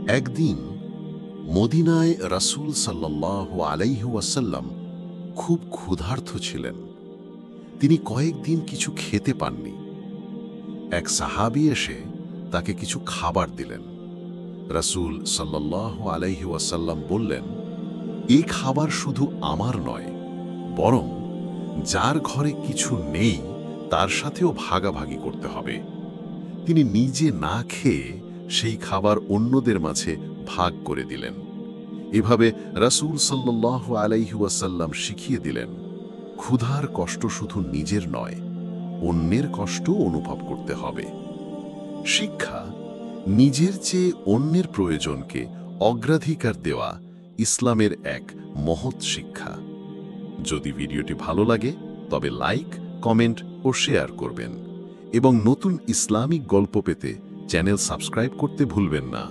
একদিন মদিনায় রাসূল সাল্লাল্লাহু আলাইহি ওয়াসাল্লাম খুব ক্ষুধার্ত ছিলেন। তিনি কয়েকদিন কিছু খেতে পাননি। এক সাহাবী এসে তাকে কিছু খাবার দিলেন। রাসূল সাল্লাল্লাহু আলাইহি ওয়াসাল্লাম বললেন, এই খাবার শুধু আমার নয়, বরং যার ঘরে কিছু নেই তার সাথেও ভাগাভাগি করতে হবে। তিনি নিজে না খেয়ে সেই খাবার অন্যদের মাঝে ভাগ করে দিলেন। এভাবে রাসূল সাল্লাল্লাহু আলাইহি ওয়াসাল্লাম শিখিয়ে দিলেন, ক্ষুধার কষ্ট শুধু নিজের নয়, অন্যের কষ্ট অনুভব করতে হবে। শিক্ষা: নিজের চেয়ে অন্যের প্রয়োজনকে অগ্রাধিকার দেওয়া ইসলামের এক মহৎ শিক্ষা। যদি ভিডিওটি ভালো লাগে তবে লাইক, কমেন্ট ও শেয়ার করবেন এবং নতুন ইসলামিক গল্প পেতে চ্যানেল সাবস্ক্রাইব করতে ভুলবেন না।